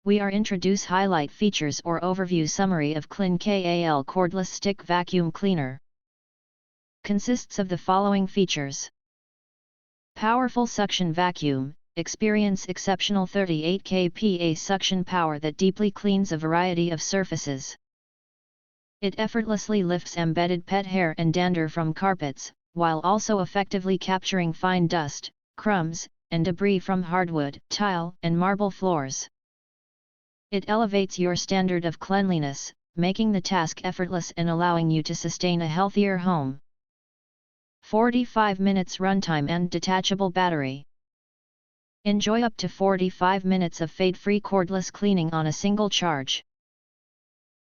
we are introduce highlight features or overview summary of Clinkal Cordless Stick Vacuum Cleaner. Consists of the following features. Powerful suction vacuum, experience exceptional 38 kPa suction power that deeply cleans a variety of surfaces. It effortlessly lifts embedded pet hair and dander from carpets, while also effectively capturing fine dust, crumbs, and debris from hardwood, tile, and marble floors. It elevates your standard of cleanliness, making the task effortless and allowing you to sustain a healthier home. 45 minutes runtime and detachable battery. Enjoy up to 45 minutes of fade-free cordless cleaning on a single charge.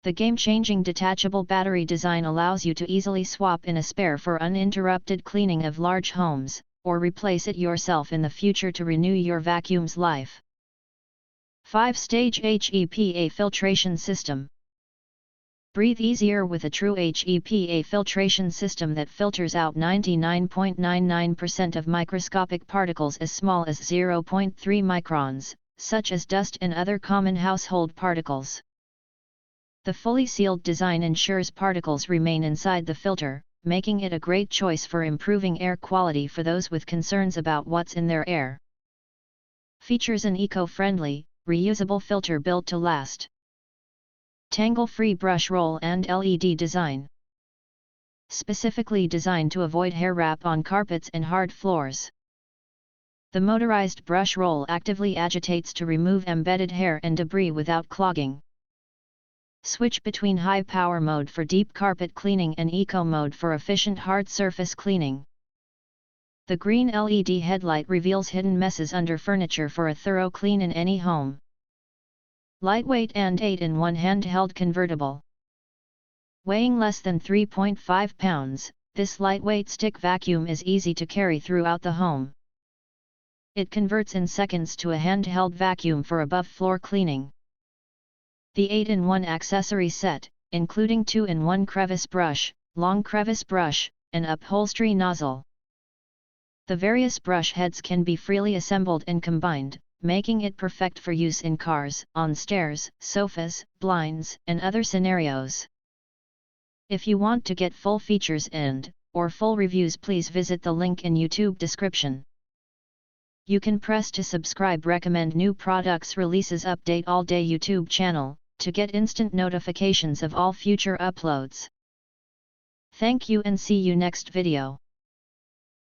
The game-changing detachable battery design allows you to easily swap in a spare for uninterrupted cleaning of large homes, or replace it yourself in the future to renew your vacuum's life. 5-stage HEPA filtration system. Breathe easier with a true HEPA filtration system that filters out 99.99% of microscopic particles as small as 0.3 microns, such as dust and other common household particles. The fully sealed design ensures particles remain inside the filter, making it a great choice for improving air quality for those with concerns about what's in their air. Features an eco-friendly, reusable filter built to last. Tangle-free brush roll and LED design. Specifically designed to avoid hair wrap on carpets and hard floors. The motorized brush roll actively agitates to remove embedded hair and debris without clogging. Switch between high power mode for deep carpet cleaning and eco mode for efficient hard surface cleaning. The green LED headlight reveals hidden messes under furniture for a thorough clean in any home. Lightweight and 8-in-1 handheld convertible. Weighing less than 3.5 pounds, this lightweight stick vacuum is easy to carry throughout the home. It converts in seconds to a handheld vacuum for above-floor cleaning. The 8-in-1 accessory set, including 2-in-1 crevice brush, long crevice brush, and upholstery nozzle. The various brush heads can be freely assembled and combined, making it perfect for use in cars, on stairs, sofas, blinds, and other scenarios. If you want to get full features or full reviews, please visit the link in YouTube description. You can press to subscribe recommend new products releases update all day YouTube channel, to get instant notifications of all future uploads. Thank you and see you next video.